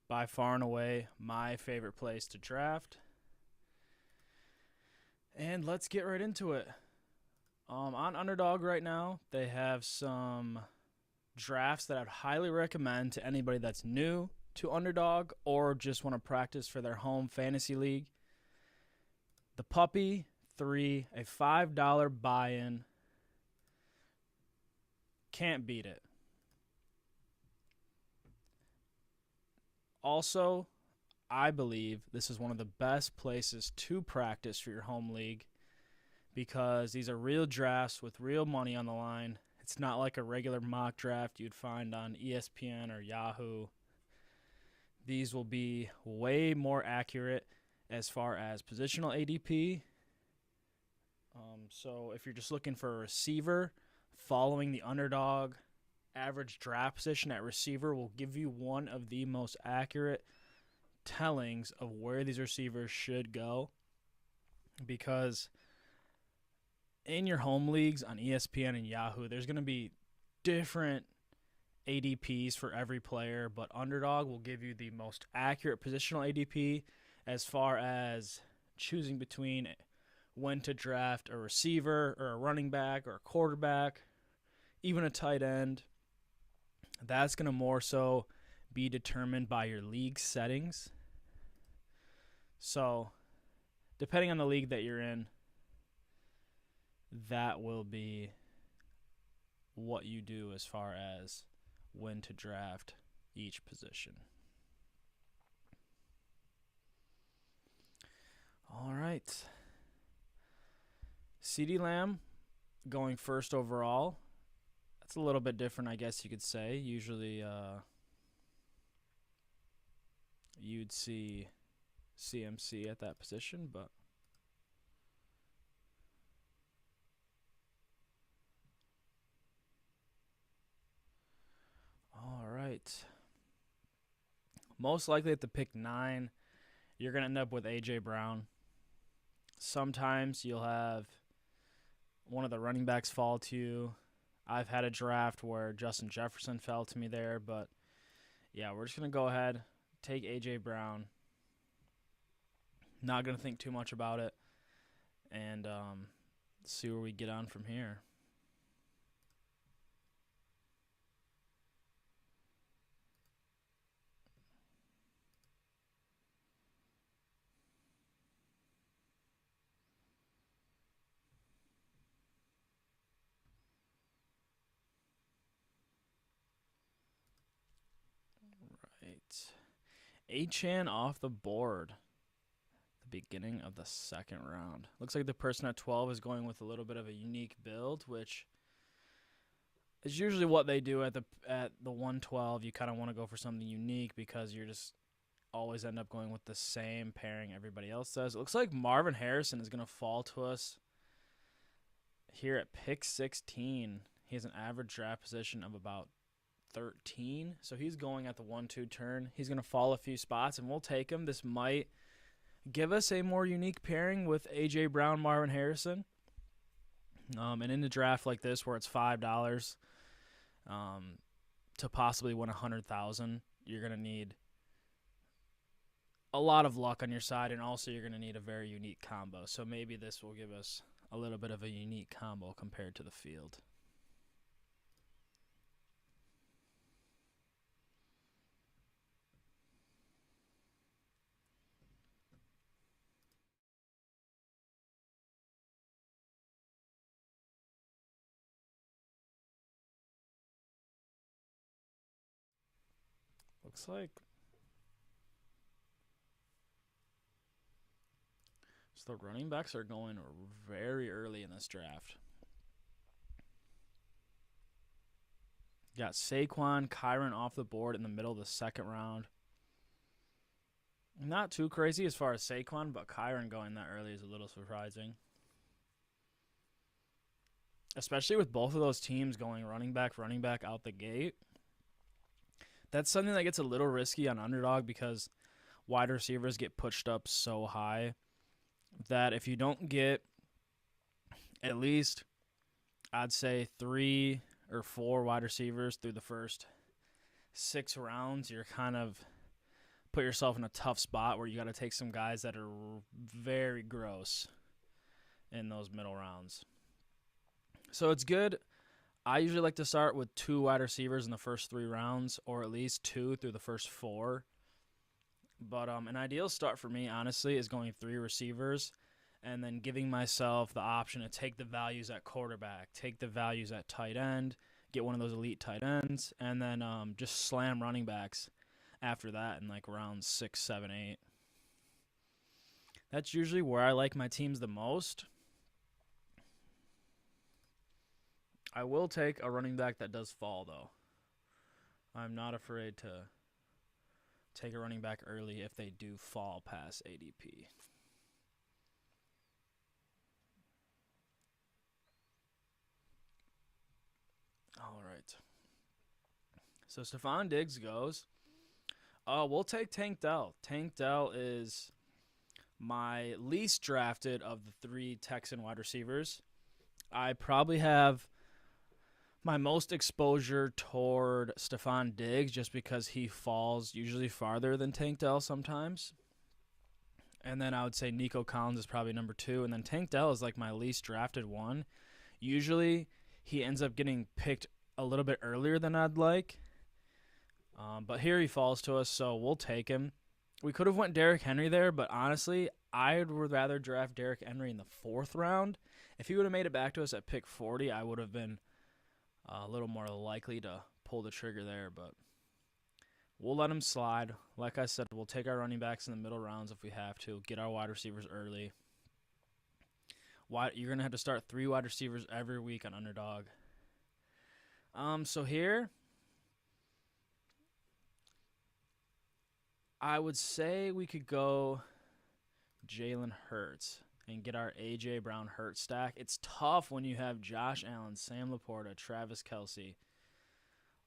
by far and away my favorite place to draft. And let's get right into it. On Underdog right now, they have some drafts that I'd highly recommend to anybody that's new to Underdog or just want to practice for their home fantasy league. The Puppy 3, a $5 buy-in. Can't beat it. Also, I believe this is one of the best places to practice for your home league because these are real drafts with real money on the line. It's not like a regular mock draft you'd find on ESPN or Yahoo. These will be way more accurate as far as positional ADP. So if you're just looking for a receiver, following the Underdog average draft position at receiver will give you one of the most accurate tellings of where these receivers should go, because in your home leagues on ESPN and Yahoo, there's going to be different ADPs for every player, but Underdog will give you the most accurate positional ADP as far as choosing between when to draft a receiver or a running back or a quarterback, even a tight end. That's going to more so be determined by your league settings. So, depending on the league that you're in, that will be what you do as far as when to draft each position. All right. CeeDee Lamb going first overall. That's a little bit different, I guess you could say. Usually you'd see CMC at that position, but all right. Most likely at the pick 9, you're going to end up with A.J. Brown. Sometimes you'll have one of the running backs fall to you. I've had a draft where Justin Jefferson fell to me there, but yeah, we're just going to go ahead, take A.J. Brown. Not going to think too much about it, and see where we get on from here. Right. Achane off the board. The beginning of the second round. Looks like the person at 12 is going with a little bit of a unique build, which is usually what they do at the 112. You kind of want to go for something unique because you're just always end up going with the same pairing everybody else does. It looks like Marvin Harrison is going to fall to us here at pick 16. He has an average draft position of about 13, so he's going at the 1-2 turn. He's going to fall a few spots, and we'll take him. This might give us a more unique pairing with A.J. Brown, Marvin Harrison. And in a draft like this where it's $5 to possibly win $100,000, you're going to need a lot of luck on your side, and also you're going to need a very unique combo. So maybe this will give us a little bit of a unique combo compared to the field. Looks like so the running backs are going very early in this draft. Got Saquon, Kyron off the board in the middle of the second round. Not too crazy as far as Saquon, but Kyron going that early is a little surprising. Especially with both of those teams going running back out the gate. That's something that gets a little risky on Underdog because wide receivers get pushed up so high that if you don't get at least, I'd say, 3 or 4 wide receivers through the first 6 rounds, you're kind of put yourself in a tough spot where you got to take some guys that are very gross in those middle rounds. So it's good. I usually like to start with 2 wide receivers in the first 3 rounds, or at least 2 through the first 4. But an ideal start for me, honestly, is going 3 receivers and then giving myself the option to take the values at quarterback, take the values at tight end, get one of those elite tight ends, and then just slam running backs after that in like rounds 6, 7, 8. That's usually where I like my teams the most. I will take a running back that does fall, though. I'm not afraid to take a running back early if they do fall past ADP. All right. So Stephon Diggs goes. We'll take Tank Dell. Tank Dell is my least drafted of the 3 Texan wide receivers. I probably have my most exposure toward Stephon Diggs just because he falls usually farther than Tank Dell sometimes. And then I would say Nico Collins is probably number 2. And then Tank Dell is like my least drafted one. Usually he ends up getting picked a little bit earlier than I'd like. But here he falls to us, so we'll take him. We could have went Derrick Henry there, but honestly, I would rather draft Derrick Henry in the 4th round. If he would have made it back to us at pick 40, I would have been a little more likely to pull the trigger there, but we'll let him slide. Like I said, we'll take our running backs in the middle rounds if we have to, get our wide receivers early. You're going to have to start 3 wide receivers every week on Underdog. So here, I would say we could go Jalen Hurts and get our A.J. Brown Hurts stack. It's tough when you have Josh Allen, Sam Laporta, Travis Kelce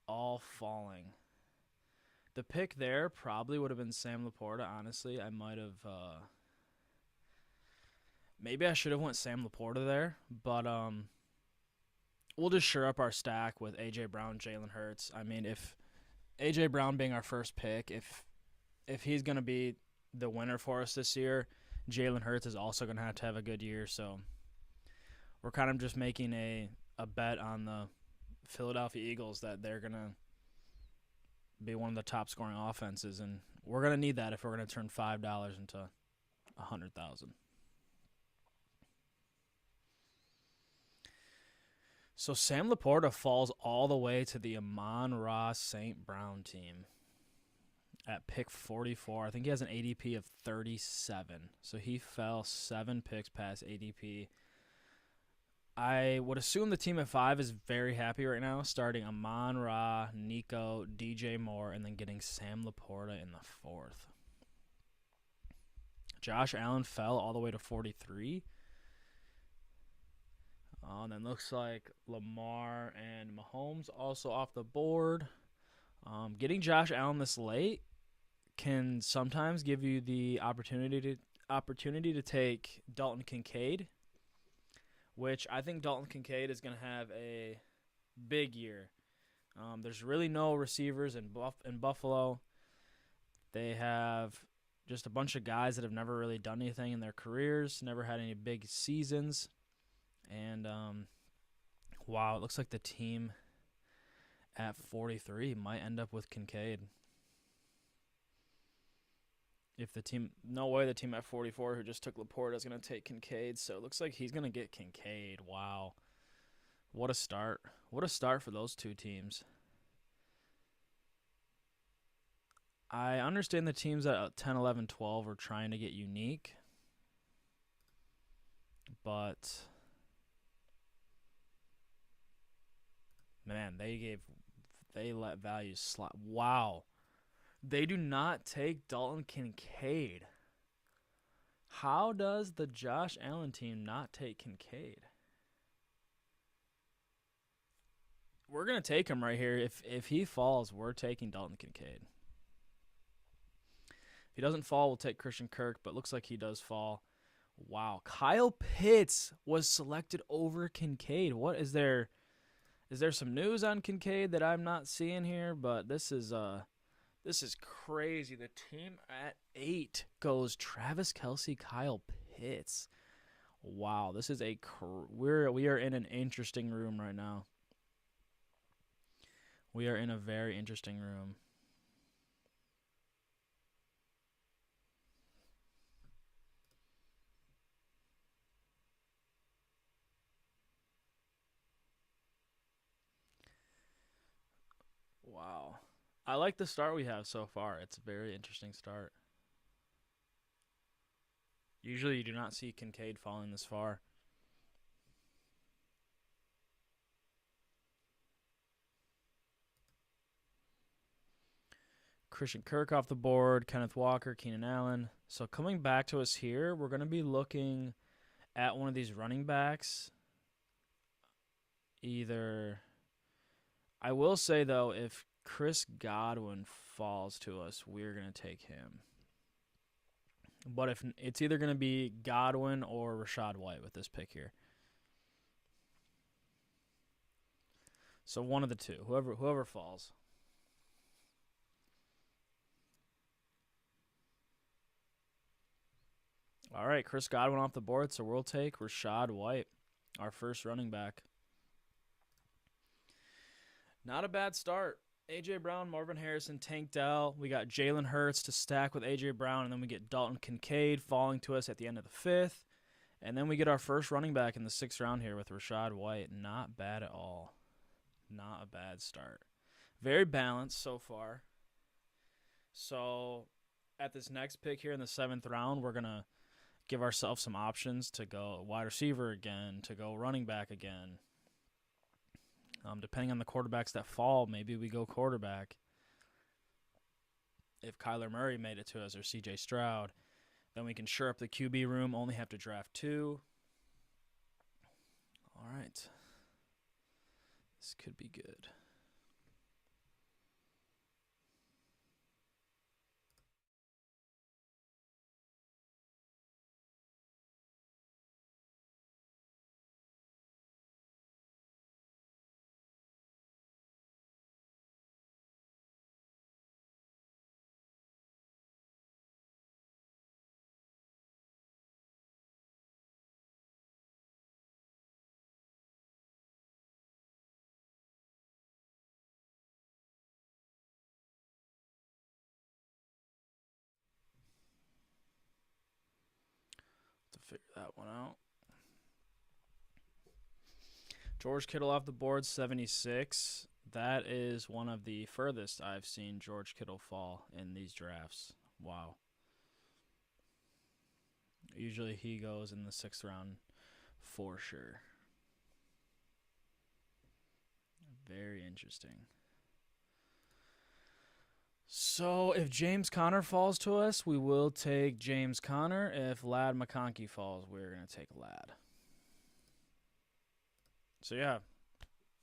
all falling. The pick there probably would have been Sam Laporta, honestly. I might have maybe I should have went Sam Laporta there, but we'll just shore up our stack with A.J. Brown, Jalen Hurts. I mean, if A.J. Brown being our first pick, if he's going to be the winner for us this year, Jalen Hurts is also going to have a good year. So we're kind of just making a bet on the Philadelphia Eagles that they're going to be one of the top scoring offenses, and we're going to need that if we're going to turn $5 into $100,000. So Sam Laporta falls all the way to the Amon-Ra St. Brown team at pick 44. I think he has an ADP of 37. So he fell 7 picks past ADP. I would assume the team at 5 is very happy right now, starting Amon-Ra, Nico, DJ Moore, and then getting Sam Laporta in the 4th. Josh Allen fell all the way to 43. And then looks like Lamar and Mahomes also off the board. Getting Josh Allen this late can sometimes give you the opportunity to take Dalton Kincaid, which I think Dalton Kincaid is going to have a big year. There's really no receivers in Buffalo. They have just a bunch of guys that have never really done anything in their careers, never had any big seasons. And, wow, it looks like the team at 43 might end up with Kincaid. No way the team at 44 who just took Laporta is going to take Kincaid. So it looks like he's going to get Kincaid. Wow. What a start. What a start for those 2 teams. I understand the teams at 10, 11, 12 are trying to get unique. But, man, they let values slide. Wow. They do not take Dalton Kincaid. How does the Josh Allen team not take Kincaid? We're going to take him right here. If he falls, we're taking Dalton Kincaid. If he doesn't fall, we'll take Christian Kirk, but looks like he does fall. Wow. Kyle Pitts was selected over Kincaid. What is there? Is there some news on Kincaid that I'm not seeing here? But this is This is crazy. The team at 8 goes Travis Kelce, Kyle Pitts. Wow, this is we are in an interesting room right now. We are in a very interesting room. Wow. I like the start we have so far. It's a very interesting start. Usually you do not see Kincaid falling this far. Christian Kirk off the board, Kenneth Walker, Keenan Allen. So coming back to us here, we're going to be looking at one of these running backs. Either, I will say though, if Chris Godwin falls to us, we're going to take him. But if it's either going to be Godwin or Rachaad White with this pick here. So one of the two, whoever falls. All right, Chris Godwin off the board, so we'll take Rachaad White, our first running back. Not a bad start. A.J. Brown, Marvin Harrison, Tank Dell. We got Jalen Hurts to stack with A.J. Brown, and then we get Dalton Kincaid falling to us at the end of the 5th. And then we get our first running back in the 6th round here with Rachaad White. Not bad at all. Not a bad start. Very balanced so far. So at this next pick here in the 7th round, we're going to give ourselves some options to go wide receiver again, to go running back again. Depending on the quarterbacks that fall, maybe we go quarterback. If Kyler Murray made it to us or C.J. Stroud, then we can shore up the QB room, only have to draft 2. All right. This could be good. To figure that one out. George Kittle off the board, 76. That is one of the furthest I've seen George Kittle fall in these drafts. Wow. Usually he goes in the 6th round for sure. Very interesting. So if James Conner falls to us, we will take James Conner. If Ladd McConkey falls, we're going to take Ladd. So yeah,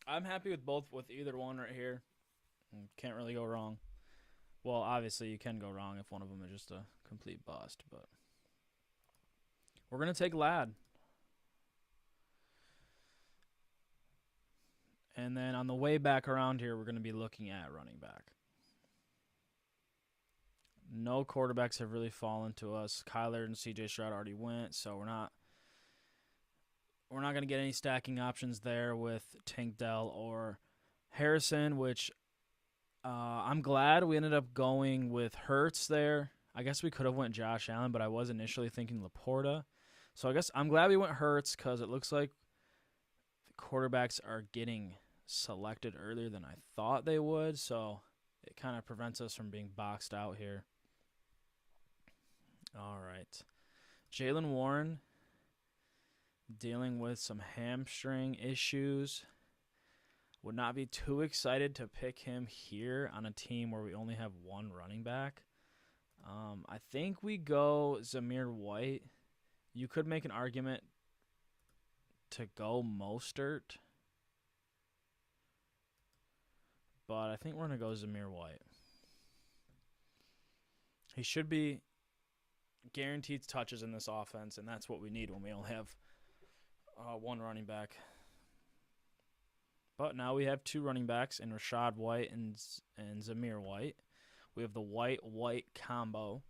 I'm happy with either one right here. Can't really go wrong. Well, obviously you can go wrong if one of them is just a complete bust, but we're going to take Ladd. And then on the way back around here, we're going to be looking at running back. No quarterbacks have really fallen to us. Kyler and C.J. Stroud already went, so we're not going to get any stacking options there with Tank Dell or Harrison, which I'm glad we ended up going with Hurts there. I guess we could have went Josh Allen, but I was initially thinking Laporta. So I guess I'm glad we went Hurts because it looks like the quarterbacks are getting selected earlier than I thought they would, so it kind of prevents us from being boxed out here. All right. Jaylen Warren dealing with some hamstring issues. Would not be too excited to pick him here on a team where we only have one running back. I think we go Zamir White. You could make an argument to go Mostert, but I think we're going to go Zamir White. He should be guaranteed touches in this offense, and that's what we need when we only have one running back. But now we have 2 running backs in Rachaad White and Zamir White, We have the white combo.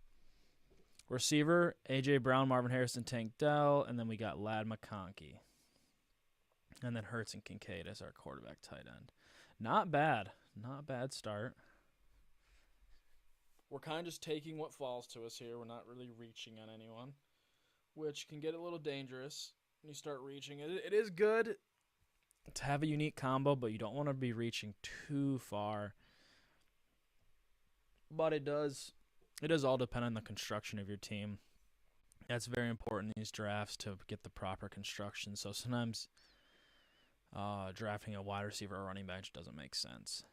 Receiver, A.J. Brown, Marvin Harrison, Tank Dell, and then we got Ladd McConkey. And then Hurts and Kincaid as our quarterback tight end. Not bad. Not bad start. We're kind of just taking what falls to us here. We're not really reaching on anyone, which can get a little dangerous when you start reaching. It is good to have a unique combo, but you don't want to be reaching too far. But it does all depend on the construction of your team. That's very important in these drafts to get the proper construction. So sometimes drafting a wide receiver or running back doesn't make sense.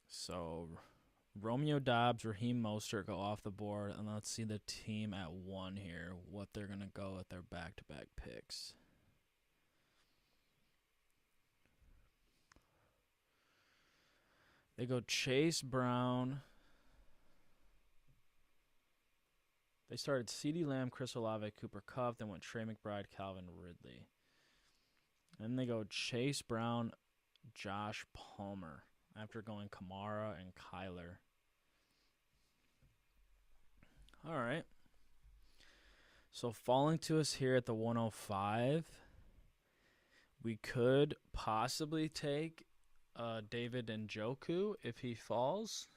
So Romeo Doubs, Raheem Mostert go off the board, and let's see the team at 1 here, what they're going to go with their back-to-back picks. They go Chase Brown. They started CeeDee Lamb, Chris Olave, Cooper Kupp, then went Trey McBride, Calvin Ridley. And they go Chase Brown, Josh Palmer, after going Kamara and Kyler. All right. So falling to us here at the 105, we could possibly take David Njoku if he falls.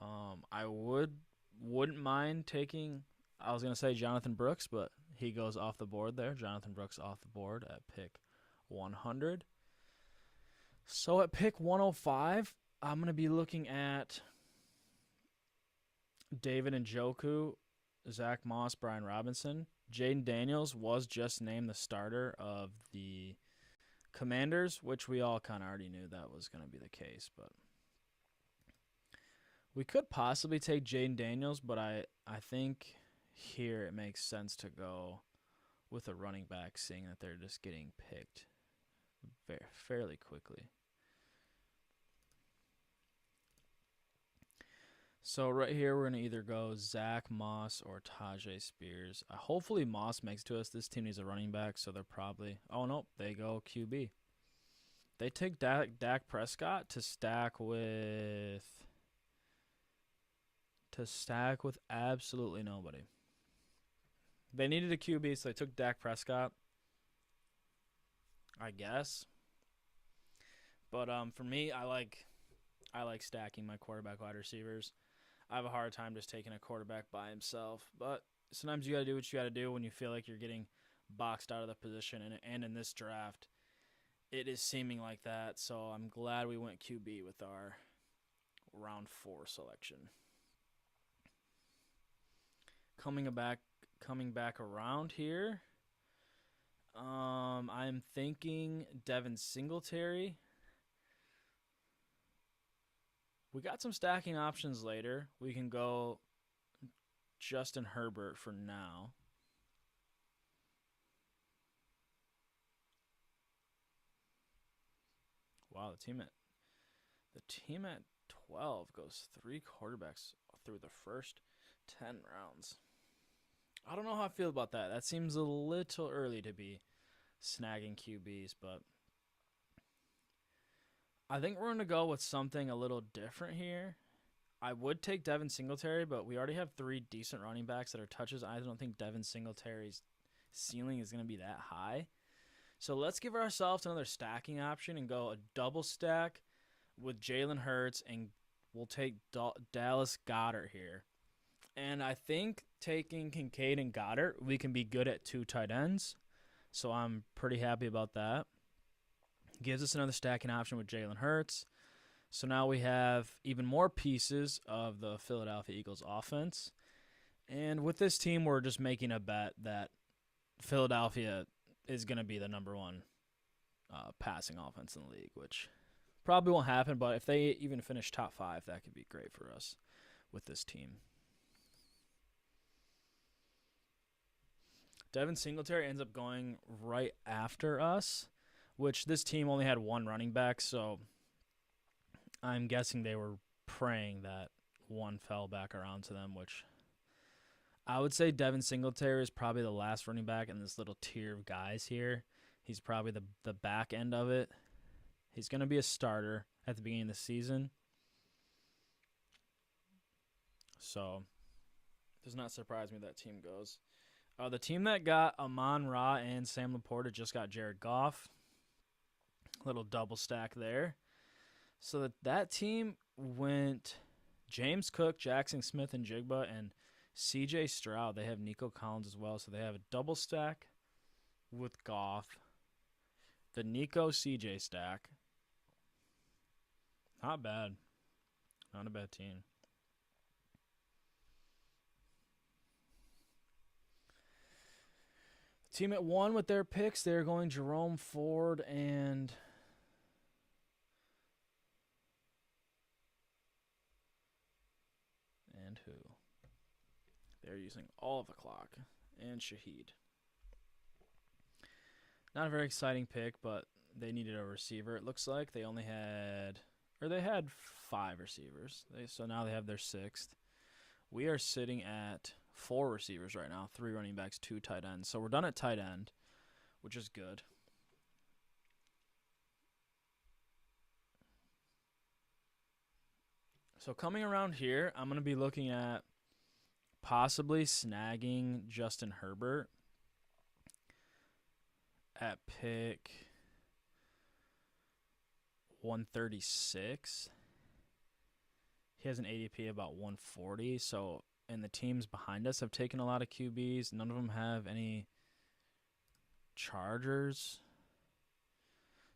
I wouldn't mind taking, I was going to say Jonathan Brooks, but he goes off the board there. Jonathan Brooks off the board at pick 100. So at pick 105, I'm going to be looking at David Njoku, Zach Moss, Brian Robinson. Jaden Daniels was just named the starter of the Commanders, which we all kind of already knew that was going to be the case. But we could possibly take Jaden Daniels, but I think here it makes sense to go with a running back, seeing that they're just getting picked fairly quickly. So right here, we're going to either go Zach Moss or Tajay Spears. Hopefully Moss makes to us. This team needs a running back, so they're probably... Oh, no, they go QB. They take Dak Prescott to stack with absolutely nobody. They needed a QB, so they took Dak Prescott, I guess. But for me, I like stacking my quarterback wide receivers. I have a hard time just taking a quarterback by himself. But sometimes you got to do what you got to do when you feel like you're getting boxed out of the position. And in this draft, it is seeming like that. So I'm glad we went QB with our round 4 selection. Coming back around here, I'm thinking Devin Singletary. We got some stacking options later. We can go Justin Herbert for now. Wow, the team at 12 goes 3 quarterbacks through the first 10 rounds. I don't know how I feel about that. That seems a little early to be snagging QBs, but I think we're going to go with something a little different here. I would take Devin Singletary, but we already have 3 decent running backs that are touches. I don't think Devin Singletary's ceiling is going to be that high. So let's give ourselves another stacking option and go a double stack with Jalen Hurts, and we'll take Dallas Goedert here. And I think taking Kincaid and Goddard, we can be good at 2 tight ends. So I'm pretty happy about that. Gives us another stacking option with Jalen Hurts. So now we have even more pieces of the Philadelphia Eagles offense. And with this team, we're just making a bet that Philadelphia is going to be the number 1 passing offense in the league, which probably won't happen. But if they even finish top 5, that could be great for us with this team. Devin Singletary ends up going right after us, which this team only had 1 running back, so I'm guessing they were praying that one fell back around to them, which I would say Devin Singletary is probably the last running back in this little tier of guys here. He's probably the back end of it. He's going to be a starter at the beginning of the season. So, does not surprise me that team goes. The team that got Amon-Ra and Sam Laporta just got Jared Goff. Little double stack there. So that team went James Cook, Jackson Smith, and Jigba, and C.J. Stroud. They have Nico Collins as well, so they have a double stack with Goff. The Nico C.J. stack. Not bad. Not a bad team. The team at 1 with their picks, they're going Jerome Ford and who? They're using all of the clock. And Shaheed. Not a very exciting pick, but they needed a receiver. It looks like they only had, or they had 5 receivers. So now they have their 6th. We are sitting at 4 receivers right now, 3 running backs, 2 tight ends. So we're done at tight end, which is good. So coming around here, I'm going to be looking at possibly snagging Justin Herbert at pick 136. He has an ADP about 140. So, and the teams behind us have taken a lot of QBs. None of them have any Chargers.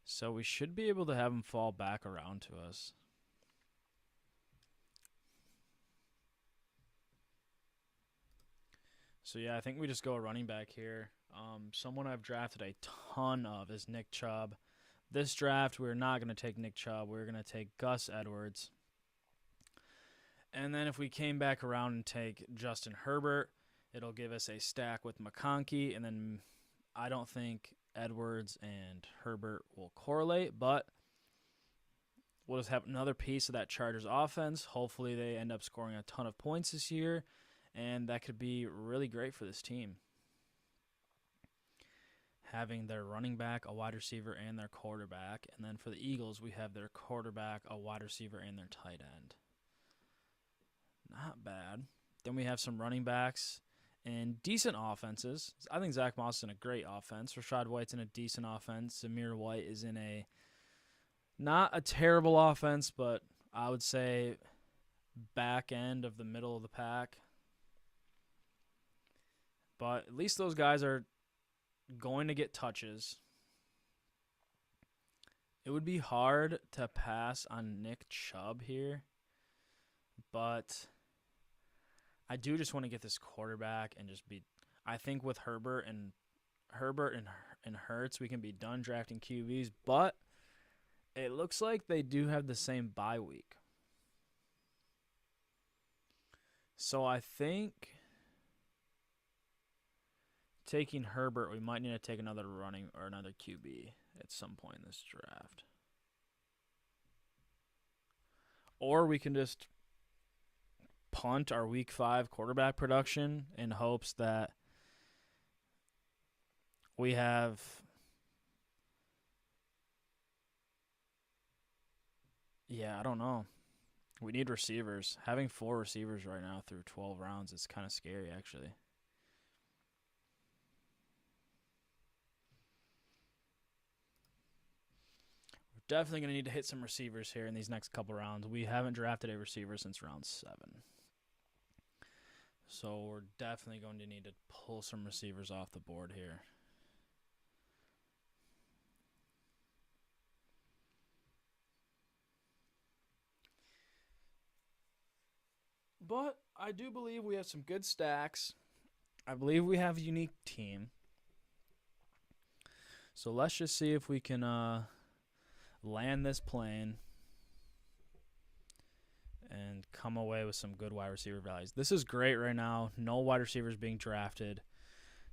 So we should be able to have them fall back around to us. So, yeah, I think we just go a running back here. Someone I've drafted a ton of is Nick Chubb. This draft, we're not going to take Nick Chubb. We're going to take Gus Edwards. And then if we came back around and take Justin Herbert, it'll give us a stack with McConkey. And then I don't think Edwards and Herbert will correlate, but we'll just have another piece of that Chargers offense. Hopefully they end up scoring a ton of points this year, and that could be really great for this team. Having their running back, a wide receiver, and their quarterback. And then for the Eagles, we have their quarterback, a wide receiver, and their tight end. Not bad. Then we have some running backs and decent offenses. I think Zach Moss is in a great offense. Rachaad White's in a decent offense. Zamir White is in a not a terrible offense, but I would say back end of the middle of the pack. But at least those guys are going to get touches. It would be hard to pass on Nick Chubb here, but I do just want to get this quarterback and just be. I think with Herbert and Hurts, we can be done drafting QBs, but it looks like they do have the same bye week. So I think taking Herbert, we might need to take another running or another QB at some point in this draft. Or we can just punt our week 5 quarterback production in hopes that we have I don't know. We need receivers. Having 4 receivers right now through 12 rounds is kind of scary, actually. Definitely going to need to hit some receivers here in these next couple rounds. We haven't drafted a receiver since round 7. So we're definitely going to need to pull some receivers off the board here. But I do believe we have some good stacks. I believe we have a unique team. So let's just see if we can land this plane and come away with some good wide receiver values. This is great right now. No wide receivers being drafted.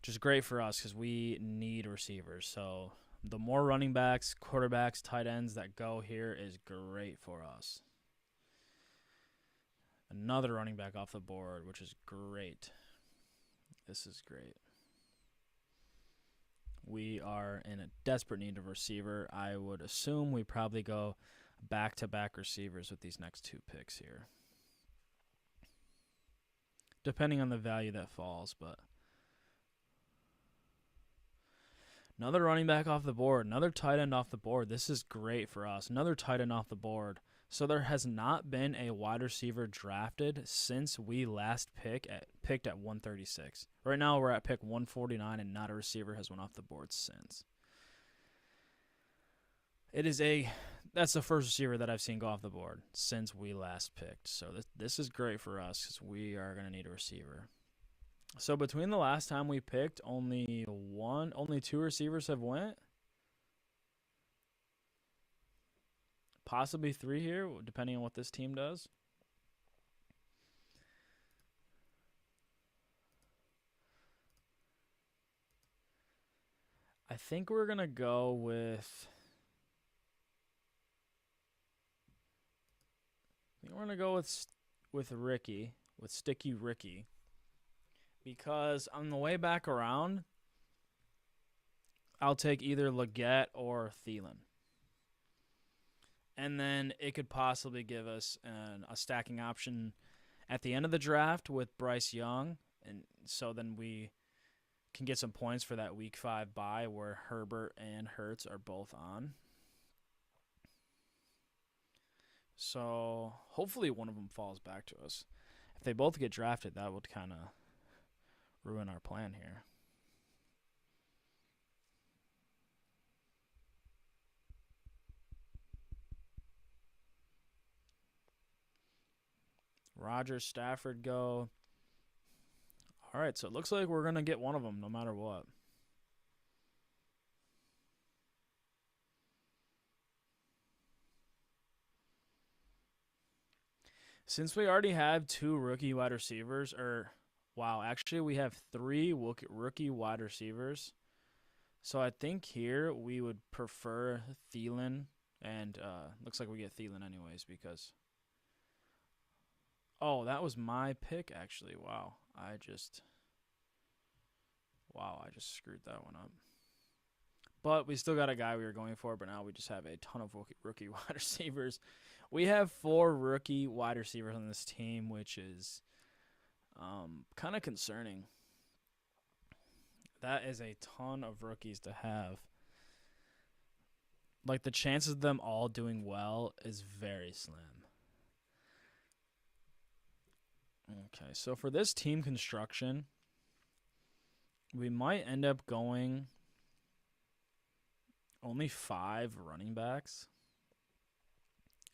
Just great for us because we need receivers. So the more running backs, quarterbacks, tight ends that go here is great for us. Another running back off the board, which is great. This is great. we are in a desperate need of receiver. I would assume we probably go back-to-back receivers with these next 2 picks here, depending on the value that falls. But another running back off the board, another tight end off the board. This is great for us. Another tight end off the board. So there has not been a wide receiver drafted since we last picked at 136. Right now we're at pick 149, and not a receiver has went off the board since. That's the first receiver that I've seen go off the board since we last picked. So this is great for us because we are going to need a receiver. So between the last time we picked, only 2 receivers have went. Possibly 3 here, depending on what this team does. I think we're going to go with... Ricky, with Sticky Ricky. Because on the way back around, I'll take either Leggett or Thielen. And then it could possibly give us a stacking option at the end of the draft with Bryce Young. And so then we can get some points for that week 5 bye where Herbert and Hurts are both on. So hopefully one of them falls back to us. If they both get drafted, that would kind of ruin our plan here. Rodgers, Stafford go. All right, so it looks like we're going to get one of them no matter what. Since we already have 2 rookie wide receivers, actually we have 3 rookie wide receivers. So I think here we would prefer Thielen, and looks like we get Thielen anyways because... Oh, that was my pick, actually. Wow. I just screwed that one up. But we still got a guy we were going for, but now we just have a ton of rookie wide receivers. We have 4 rookie wide receivers on this team, which is kind of concerning. That is a ton of rookies to have. Like, the chances of them all doing well is very slim. Okay, so for this team construction, we might end up going only 5 running backs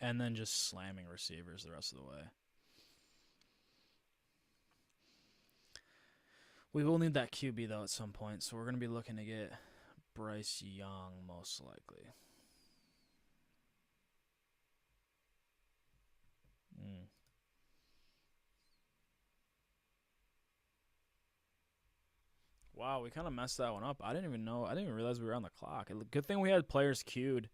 and then just slamming receivers the rest of the way. We will need that QB, though, at some point, so we're going to be looking to get Bryce Young most likely. Wow, we kind of messed that one up. I didn't even realize we were on the clock. Good thing we had players queued.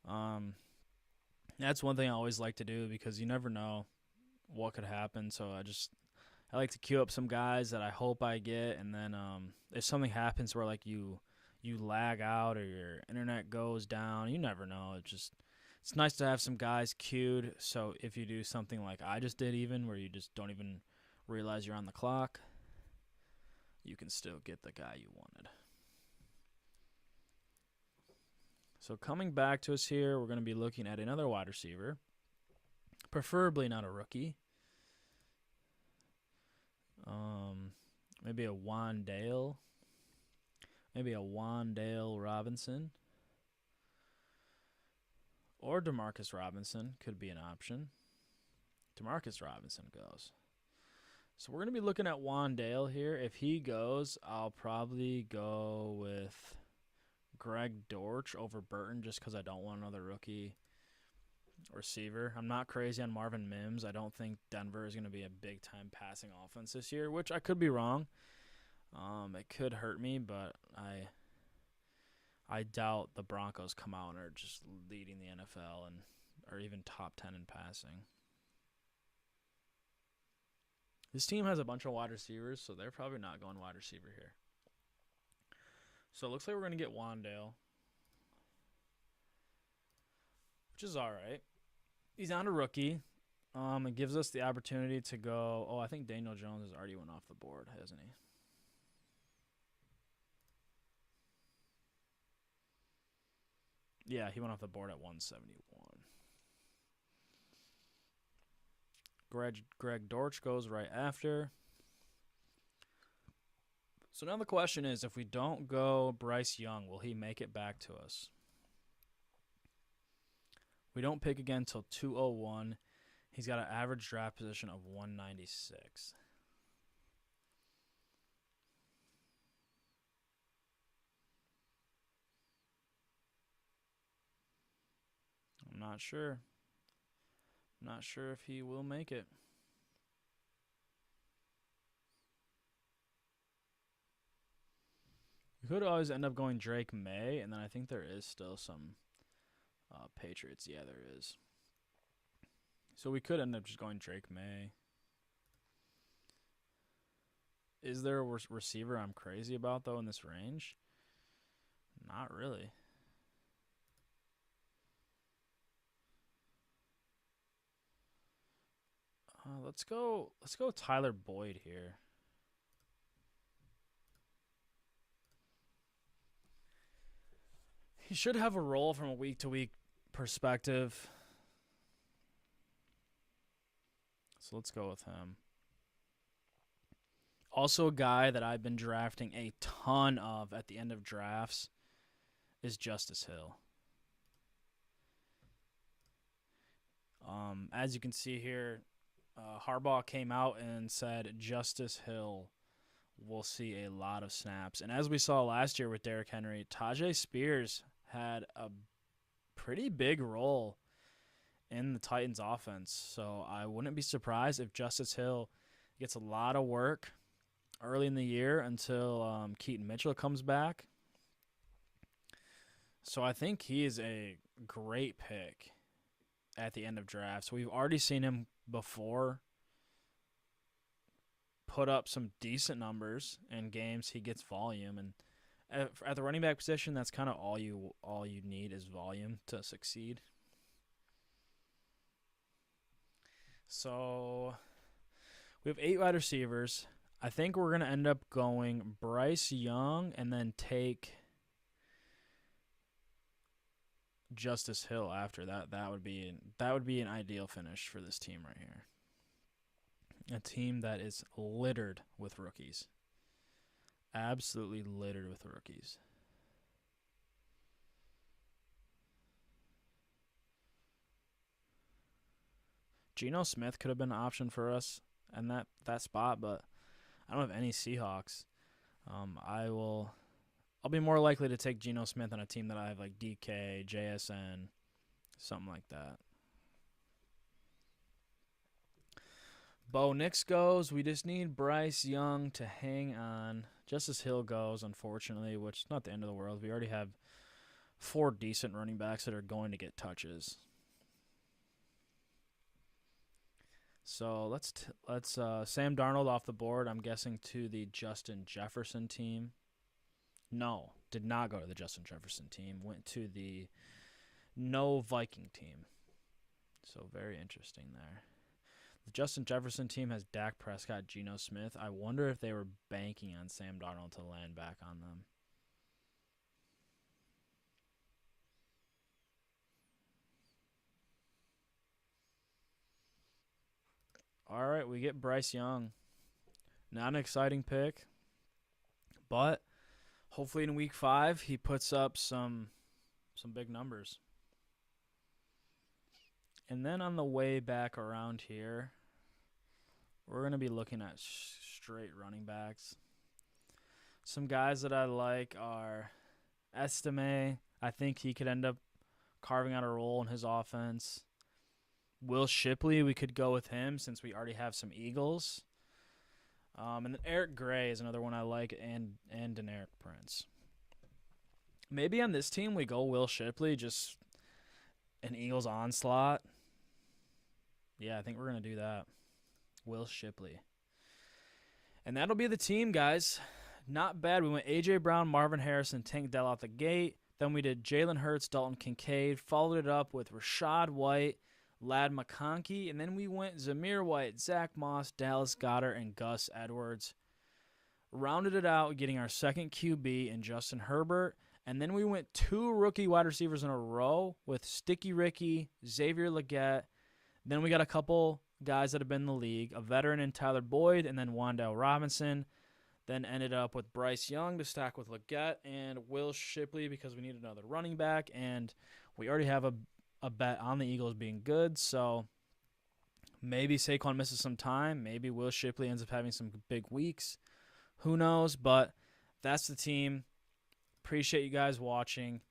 That's one thing I always like to do because you never know what could happen. So I like to queue up some guys that I hope I get, and then if something happens where like you lag out or your internet goes down, you never know. It's nice to have some guys queued. So if you do something like I just did, even where you just don't even realize you're on the clock, you can still get the guy you wanted. So coming back to us here, we're going to be looking at another wide receiver, preferably not a rookie. Maybe a Wandale. Maybe a Wandale Robinson. Or Demarcus Robinson could be an option. Demarcus Robinson goes. So we're going to be looking at Wandale here. If he goes, I'll probably go with Greg Dortch over Burton just because I don't want another rookie receiver. I'm not crazy on Marvin Mims. I don't think Denver is going to be a big-time passing offense this year, which I could be wrong. It could hurt me, but I doubt the Broncos come out and are just leading the NFL and are even top 10 in passing. This team has a bunch of wide receivers, so they're probably not going wide receiver here. So it looks like we're going to get Wandale, which is all right. He's on a rookie. It gives us the opportunity to go. Oh, I think Daniel Jones has already went off the board, hasn't he? Yeah, he went off the board at 171. Greg Dortch goes right after. So now the question is, if we don't go Bryce Young, will he make it back to us? We don't pick again until 201. He's got an average draft position of 196. I'm not sure. I'm not sure if he will make it. We could always end up going Drake May, and then I think there is still some Patriots. Yeah, there is. So we could end up just going Drake May. Is there a receiver I'm crazy about, though, in this range? Not really. Let's go Tyler Boyd here. He should have a role from a week-to-week perspective. So let's go with him. Also, a guy that I've been drafting a ton of at the end of drafts is Justice Hill. As you can see here, Harbaugh came out and said Justice Hill will see a lot of snaps. And as we saw last year with Derrick Henry, Tajay Spears had a pretty big role in the Titans offense. So I wouldn't be surprised if Justice Hill gets a lot of work early in the year until Keaton Mitchell comes back. So I think he is a great pick at the end of drafts. We've already seen him before put up some decent numbers in games. He gets volume, and at the running back position, that's kind of all you need is volume to succeed. So we have 8 wide receivers. I think we're going to end up going Bryce Young and then take Justice Hill after that. That would be an ideal finish for this team right here. A team that is littered with rookies. Absolutely littered with rookies. Geno Smith could have been an option for us in that spot, but I don't have any Seahawks. I'll be more likely to take Geno Smith on a team that I have like DK, JSN, something like that. Bo Nix goes. We just need Bryce Young to hang on. Justice Hill goes, unfortunately, which is not the end of the world. We already have 4 decent running backs that are going to get touches. So let's Sam Darnold off the board. I'm guessing to the Justin Jefferson team. No, did not go to the Justin Jefferson team. Went to the no Viking team. So very interesting there. The Justin Jefferson team has Dak Prescott, Geno Smith. I wonder if they were banking on Sam Darnold to land back on them. All right, we get Bryce Young. Not an exciting pick, but hopefully in week 5 he puts up some big numbers. And then on the way back around here, we're going to be looking at straight running backs. Some guys that I like are Estime. I think he could end up carving out a role in his offense. Will Shipley, we could go with him since we already have some Eagles. And then Eric Gray is another one I like, and Deneric Prince. Maybe on this team we go Will Shipley, just an Eagles onslaught. Yeah, I think we're going to do that. Will Shipley. And that'll be the team, guys. not bad. We went A.J. Brown, Marvin Harrison, Tank Dell out the gate. Then we did Jalen Hurts, Dalton Kincaid. Followed it up with Rashad White, Ladd McConkey. And then we went Zamir White, Zach Moss, Dallas Goedert, and Gus Edwards. Rounded it out, getting our second QB in Justin Herbert. And then we went 2 rookie wide receivers in a row with Sticky Ricky, Xavier Legette. Then we got a couple guys that have been in the league, a veteran in Tyler Boyd, and then Wan'Dale Robinson. Then ended up with Bryce Young to stack with Legette and Will Shipley because we need another running back. And we already have a bet on the Eagles being good. So maybe Saquon misses some time. Maybe Will Shipley ends up having some big weeks. Who knows? But that's the team. Appreciate you guys watching.